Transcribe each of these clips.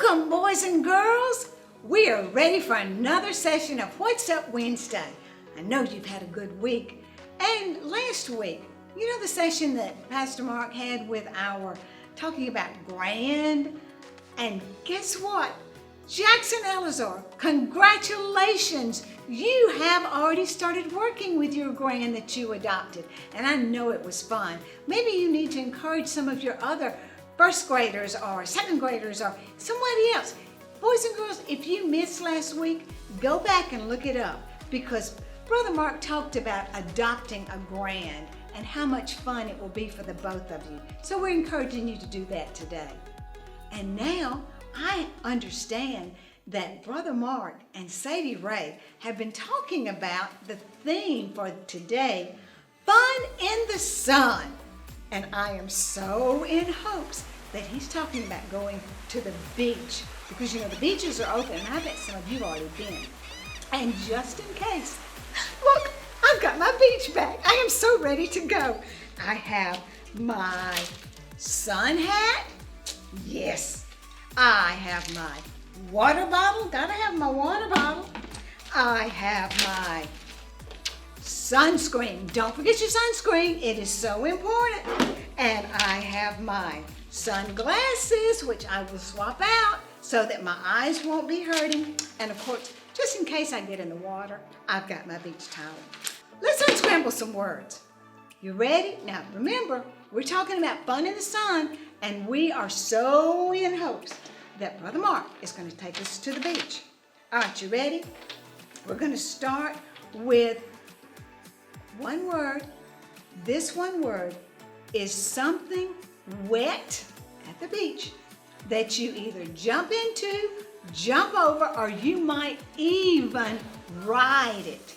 Welcome, boys and girls. We are ready for another session of What's Up Wednesday. I know you've had a good week. And last week, you know the session that Pastor Mark had with our talking about grand? And guess what? Jackson Elazar, congratulations. You have already started working with your grand that you adopted. And I know it was fun. Maybe you need to encourage some of your other first graders or second graders or somebody else. Boys and girls, if you missed last week, go back and look it up because Brother Mark talked about adopting a grand and how much fun it will be for the both of you. So we're encouraging you to do that today. And now I understand that Brother Mark and Sadie Ray have been talking about the theme for today, Fun in the Sun. And I am so in hopes that he's talking about going to the beach because, you know, the beaches are open and I bet some of you already been. And just in case, look, I've got my beach bag. I am so ready to go. I have my sun hat. Yes. I have my water bottle. Gotta have my water bottle. I have my sunscreen. Don't forget your sunscreen. It is so important. And I have my sunglasses, which I will swap out so that my eyes won't be hurting. And of course, just in case I get in the water, I've got my beach towel. Let's unscramble some words. You ready? Now remember, we're talking about fun in the sun, and we are so in hopes that Brother Mark is going to take us to the beach. All right, you ready? We're going to start with one word. This one word is something wet at the beach that you either jump into, jump over, or you might even ride it.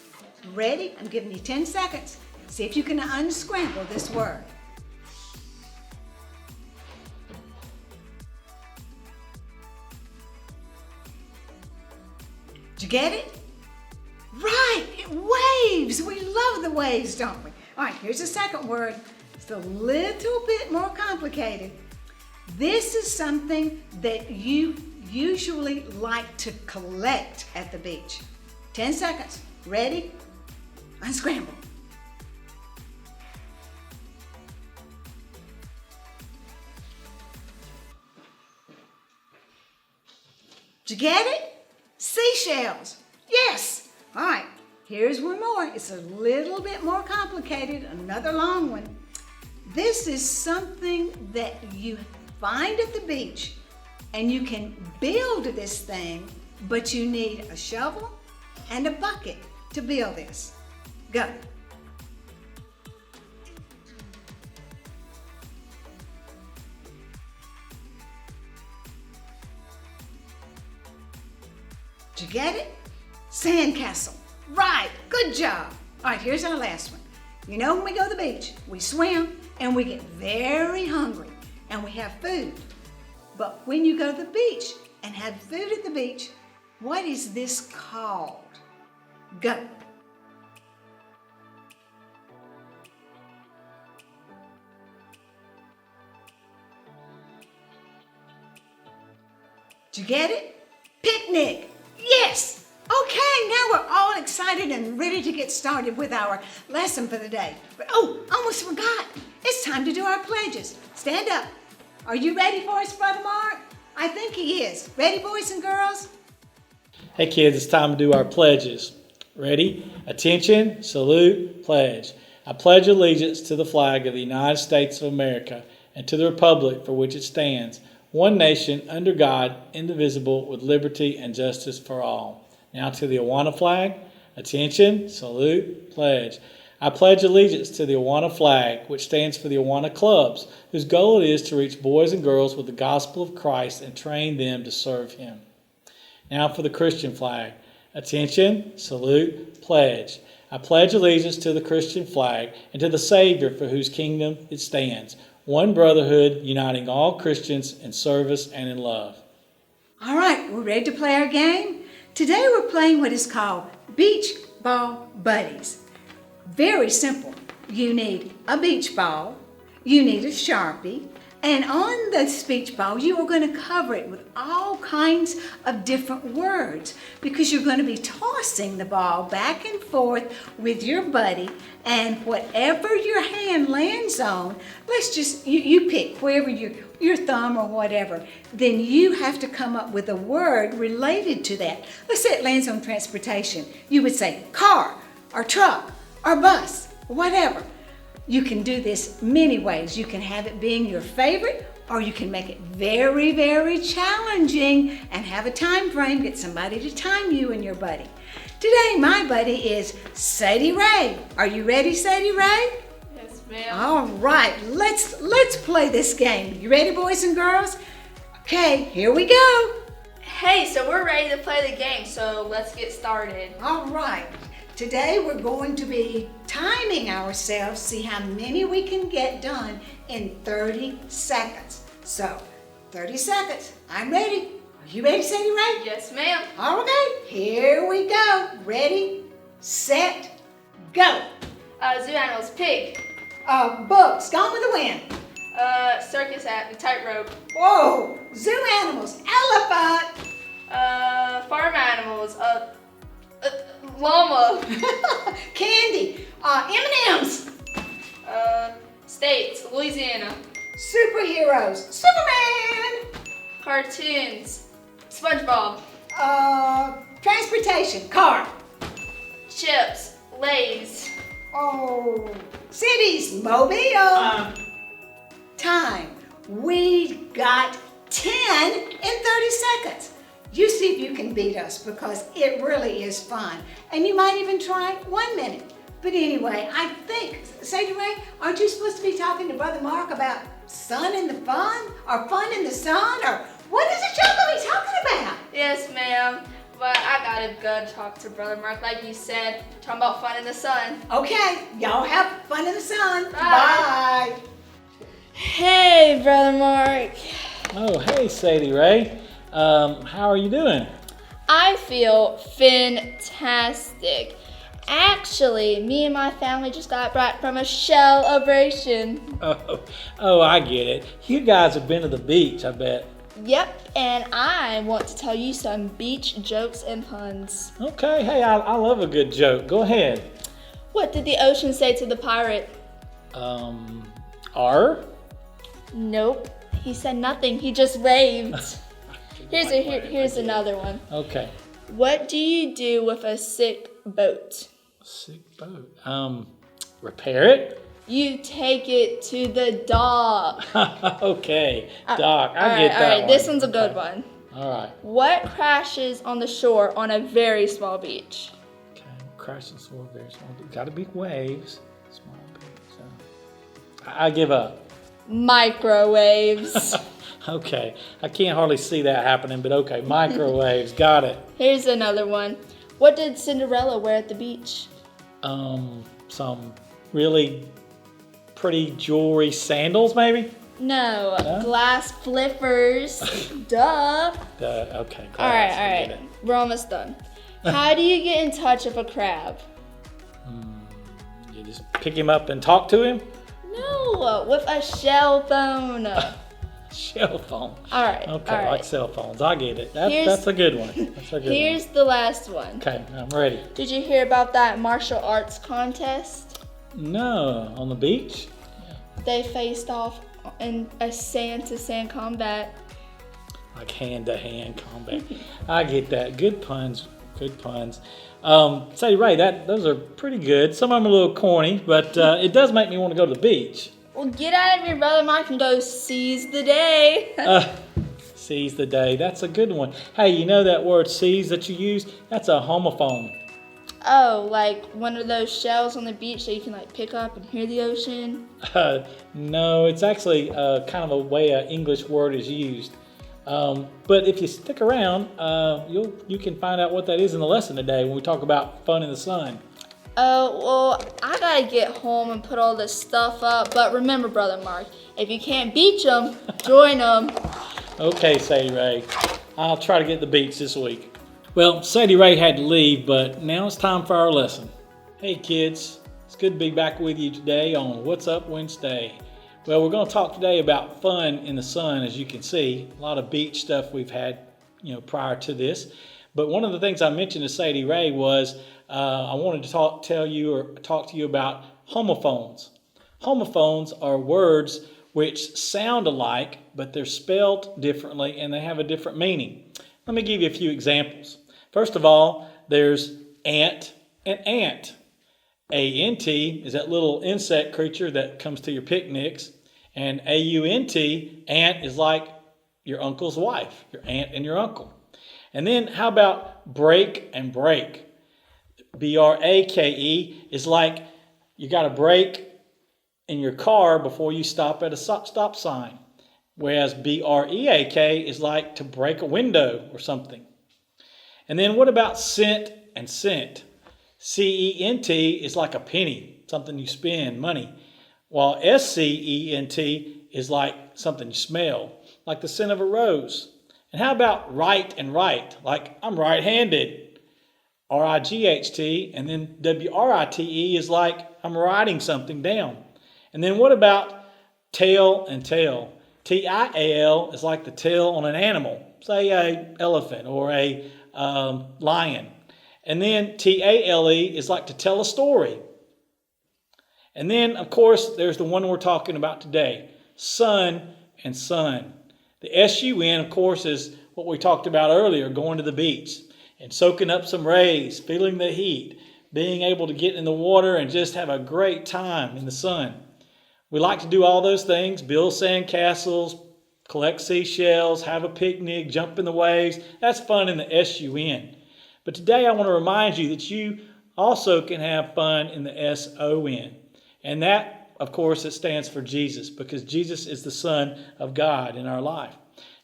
Ready? I'm giving you 10 seconds. See if you can unscramble this word. Did you get it? Right, waves. We love the waves, don't we? All right, here's the second word. It's a little bit more complicated. This is something that you usually like to collect at the beach. 10 seconds. Ready? Unscramble. Did you get it? Seashells. Yes. All right, here's one more. It's a little bit more complicated, another long one. This is something that you find at the beach, and you can build this thing, but you need a shovel and a bucket to build this. Go. Did you get it? Sandcastle. Right, good job. All right, here's our last one. You know when we go to the beach, we swim and we get very hungry and we have food. But when you go to the beach and have food at the beach, what is this called? Go. Did you get it? Picnic. Yes. Okay, now we're all excited and ready to get started with our lesson for the day. But almost forgot. It's time to do our pledges. Stand up. Are you ready for us, Brother Mark? I think he is. Ready, boys and girls? Hey kids, it's time to do our pledges. Ready? Attention, salute, pledge. I pledge allegiance to the flag of the United States of America and to the republic for which it stands, one nation under God, indivisible, with liberty and justice for all. Now to the Awana flag. Attention, salute, pledge. I pledge allegiance to the Awana flag, which stands for the Awana clubs, whose goal it is to reach boys and girls with the gospel of Christ and train them to serve Him. Now for the Christian flag. Attention, salute, pledge. I pledge allegiance to the Christian flag and to the Savior for whose kingdom it stands, one brotherhood uniting all Christians in service and in love. All right, we're ready to play our game. Today we're playing what is called Beach Ball Buddies. Very simple. You need a beach ball, you need a Sharpie, And on the speech ball, you are going to cover it with all kinds of different words because you're going to be tossing the ball back and forth with your buddy, and whatever your hand lands on, let's just, you pick wherever your thumb or whatever, then you have to come up with a word related to that. Let's say it lands on transportation. You would say car or truck or bus, whatever. You can do this many ways. You can have it being your favorite, or you can make it very, very challenging and have a time frame. Get somebody to time you and your buddy. Today, my buddy is Sadie Ray. Are you ready, Sadie Ray? Yes, ma'am. All right, let's play this game. You ready, boys and girls? Okay, here we go. Hey, so we're ready to play the game, so let's get started. All right. Today we're going to be timing ourselves, see how many we can get done in 30 seconds. So, 30 seconds. I'm ready. Are you ready, Sadie Ray? Yes, ma'am. All right, here we go. Ready, set, go. Zoo animals, pig. Books, Gone with the Wind. Circus act, tightrope. Whoa, zoo animals, elephant. Farm animals, llama. Candy, M&M's. States, Louisiana. Superheroes, Superman. Cartoons, SpongeBob. Transportation, car. Chips, Lay's. Cities, Mobile. Time. We got 10 in 30 seconds. You see if you can beat us because it really is fun. And you might even try 1 minute. But anyway, I think, Sadie Ray, aren't you supposed to be talking to Brother Mark about sun in the fun? Or fun in the sun? Or what is it y'all gonna be talking about? Yes, ma'am. But I gotta go talk to Brother Mark, like you said, talking about fun in the sun. Okay, y'all have fun in the sun. Bye. Bye. Hey, Brother Mark. Oh, hey, Sadie Ray. How are you doing? I feel fantastic. Actually, me and my family just got back from a celebration. Oh, I get it. You guys have been to the beach, I bet. Yep, and I want to tell you some beach jokes and puns. Okay, hey, I love a good joke. Go ahead. What did the ocean say to the pirate? R? Nope, he said nothing. He just waved. Here's another one. Okay. What do you do with a sick boat? Sick boat. Repair it? You take it to the dock. Okay, dock. I get that All right, one. this one's a good one. All right. What crashes on the shore on a very small beach? Okay, crashes for very small. Got to be waves. Small beach. I give up. Microwaves. Okay, I can't hardly see that happening, but okay, microwaves. Got it. Here's another one. What did Cinderella wear at the beach? Some really pretty jewelry sandals, maybe? No, No? glass flippers. Duh. Okay. All right. We're almost done. How do you get in touch with a crab? You just pick him up and talk to him? No, with a shell phone. Cell phone. All right. Okay, all right. like cell phones. I get it. That's a good one. That's a good Here's the last one. one. Okay, I'm ready. Did you hear about that martial arts contest? No, on the beach? They faced off in a sand-to-sand combat. Like hand-to-hand combat. I get that. Good puns. Good puns. Say, Ray, those are pretty good. Some of them are a little corny, but it does make me want to go to the beach. Well, get out of here, Brother Mike, and go seize the day. Seize the day. That's a good one. Hey, you know that word seize that you use? That's a homophone. Oh, like one of those shells on the beach that you can like pick up and hear the ocean? No, it's actually kind of a way an English word is used. But if you stick around, you can find out what that is in the lesson today when we talk about fun in the sun. Oh, well, I gotta get home and put all this stuff up. But remember, Brother Mark, if you can't beat them, join them. Okay, Sadie Ray. I'll try to get the beats this week. Well, Sadie Ray had to leave, but now it's time for our lesson. Hey kids, it's good to be back with you today on What's Up Wednesday. Well, we're going to talk today about fun in the sun. As you can see, a lot of beach stuff we've had, prior to this. But one of the things I mentioned to Sadie Ray was I wanted to talk to you about homophones. Homophones are words which sound alike, but they're spelled differently and they have a different meaning. Let me give you a few examples. First of all, there's ant and ant. A-N-T is that little insect creature that comes to your picnics. And A-U-N-T, ant is like your uncle's wife, your aunt and your uncle. And then how about break and brake? B-R-A-K-E is like you got to brake in your car before you stop at a stop sign. Whereas B-R-E-A-K is like to break a window or something. And then what about cent and cent? C-E-N-T is like a penny, something you spend, money. While S-C-E-N-T is like something you smell, like the scent of a rose. And how about right and right? Like I'm right-handed, R-I-G-H-T, and then W-R-I-T-E is like I'm writing something down. And then what about tail and tail? T-I-A-L is like the tail on an animal, say an elephant or a lion. And then T-A-L-E is like to tell a story. And then, of course, there's the one we're talking about today, sun and sun. The S-U-N, of course, is what we talked about earlier, going to the beach and soaking up some rays, feeling the heat, being able to get in the water and just have a great time in the sun. We like to do all those things, build sandcastles, collect seashells, have a picnic, jump in the waves. That's fun in the S-U-N. But today I want to remind you that you also can have fun in the S-O-N. And that, of course, it stands for Jesus, because Jesus is the Son of God in our life.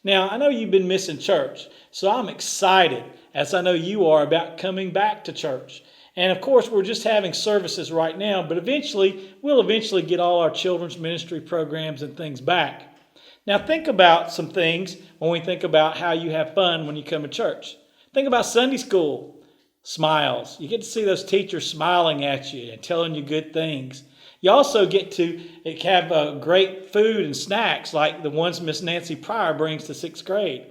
Now, I know you've been missing church, so I'm excited, as I know you are, about coming back to church. And of course, we're just having services right now, but we'll eventually get all our children's ministry programs and things back. Now, think about some things when we think about how you have fun when you come to church. Think about Sunday school. Smiles. You get to see those teachers smiling at you and telling you good things. You also get to have great food and snacks like the ones Miss Nancy Pryor brings to 6th grade.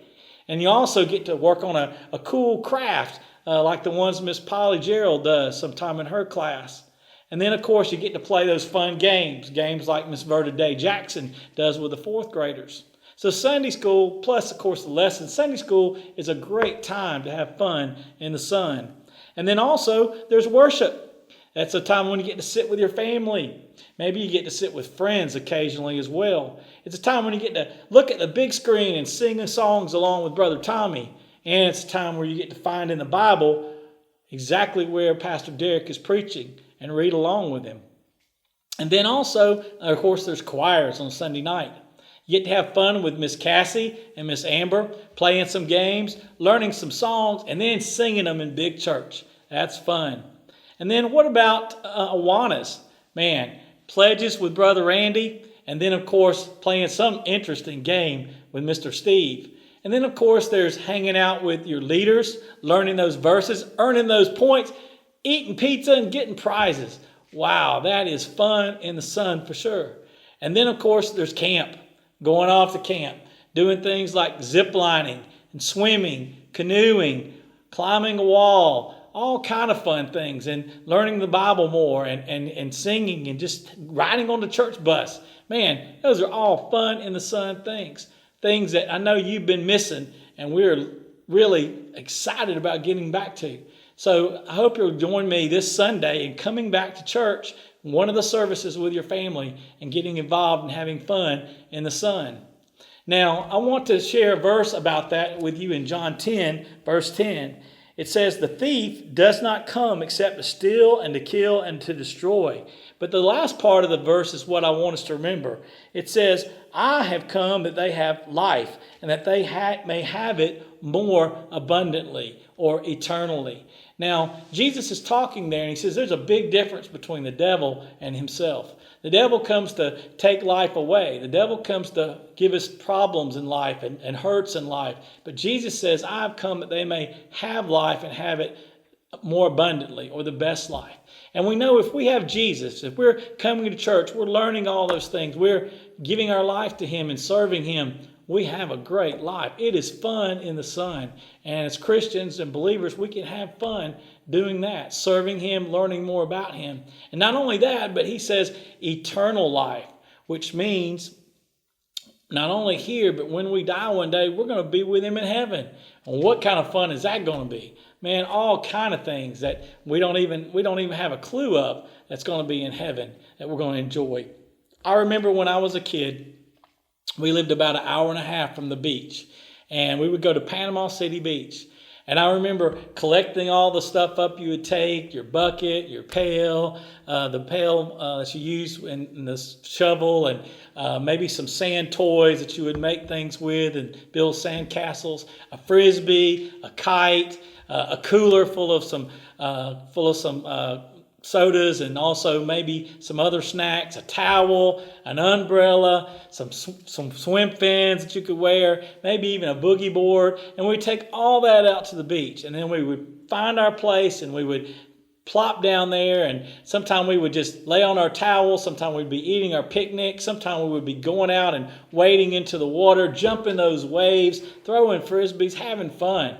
And you also get to work on a cool craft like the ones Miss Polly Gerald does sometime in her class. And then, of course, you get to play those fun games like Miss Verda Day Jackson does with the 4th graders. So Sunday school, plus, of course, the lessons. Sunday school is a great time to have fun in the sun. And then also, there's worship. That's a time when you get to sit with your family. Maybe you get to sit with friends occasionally as well. It's a time when you get to look at the big screen and sing the songs along with Brother Tommy. And it's a time where you get to find in the Bible exactly where Pastor Derek is preaching and read along with him. And then also, of course, there's choirs on Sunday night. You get to have fun with Miss Cassie and Miss Amber, playing some games, learning some songs, and then singing them in big church. That's fun. And then what about Awanas? Man, pledges with Brother Randy, and then, of course, playing some interesting game with Mr. Steve. And then, of course, there's hanging out with your leaders, learning those verses, earning those points, eating pizza, and getting prizes. Wow, that is fun in the sun for sure. And then, of course, there's camp. Going off to camp, doing things like zip lining and swimming, canoeing, climbing a wall, all kind of fun things, and learning the Bible more and singing and just riding on the church bus. Man, those are all fun in the sun things that I know you've been missing, and we're really excited about getting back to. So I hope you'll join me this Sunday in coming back to church, one of the services with your family, and getting involved and having fun in the sun. Now, I want to share a verse about that with you in John 10, verse 10. It says, "The thief does not come except to steal and to kill and to destroy." But the last part of the verse is what I want us to remember. It says, "I have come that they have life, and that they may have it more abundantly," or eternally. Now, Jesus is talking there, and he says there's a big difference between the devil and himself. The devil comes to take life away. The devil comes to give us problems in life and hurts in life. But Jesus says, "I've come that they may have life and have it more abundantly, or the best life. And we know if we have Jesus, if we're coming to church, we're learning all those things, we're giving our life to Him and serving Him, we have a great life. It is fun in the Son. And as Christians and believers, we can have fun doing that, serving Him, learning more about Him. And not only that, but He says eternal life, which means not only here, but when we die one day, we're going to be with Him in heaven. And what kind of fun is that going to be? Man, all kind of things that we don't even have a clue of that's going to be in heaven that we're going to enjoy. I remember when I was a kid, we lived about an hour and a half from the beach, and we would go to Panama City Beach. And I remember collecting all the stuff up you would take, your bucket, your pail, the pail that you use in the shovel, and maybe some sand toys that you would make things with and build sand castles, a frisbee, a kite, a cooler full of some sodas, and also maybe some other snacks, a towel, an umbrella, some swim fins that you could wear, maybe even a boogie board. And we'd take all that out to the beach, and then we would find our place and we would plop down there, and sometime we would just lay on our towels, sometime we'd be eating our picnic, sometime we would be going out and wading into the water, jumping those waves, throwing frisbees, having fun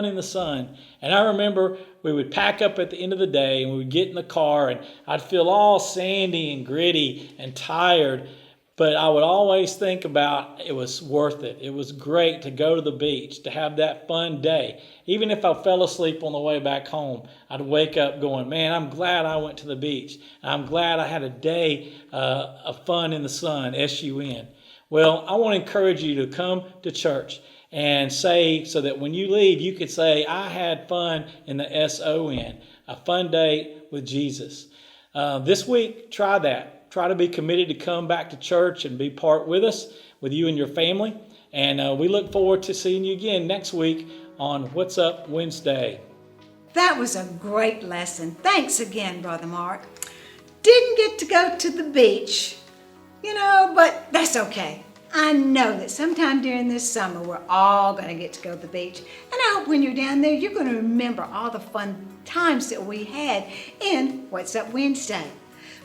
in the sun. And I remember we would pack up at the end of the day, and we would get in the car, and I'd feel all sandy and gritty and tired, but I would always think about it was worth it. It was great to go to the beach, to have that fun day. Even if I fell asleep on the way back home, I'd wake up going, man, I'm glad I went to the beach. I'm glad I had a day of fun in the sun, S-U-N. Well, I want to encourage you to come to church and say, so that when you leave, you could say, I had fun in the S-O-N, a fun day with Jesus. This week, try that. Try to be committed to come back to church and be part with us, with you and your family. And we look forward to seeing you again next week on What's Up Wednesday. That was a great lesson. Thanks again, Brother Mark. Didn't get to go to the beach, but that's okay. I know that sometime during this summer, we're all going to get to go to the beach. And I hope when you're down there, you're going to remember all the fun times that we had in What's Up Wednesday.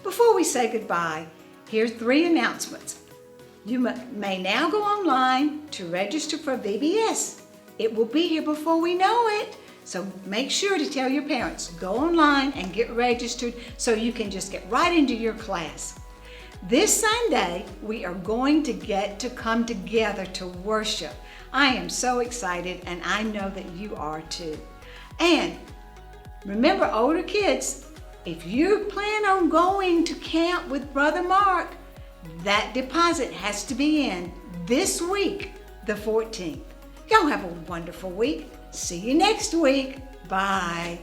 Before we say goodbye, here's 3 announcements. You may now go online to register for VBS. It will be here before we know it. So make sure to tell your parents, go online and get registered so you can just get right into your class. This Sunday, we are going to get to come together to worship. I am so excited, and I know that you are too. And remember, older kids, if you plan on going to camp with Brother Mark, that deposit has to be in this week, the 14th. Y'all have a wonderful week. See you next week. Bye.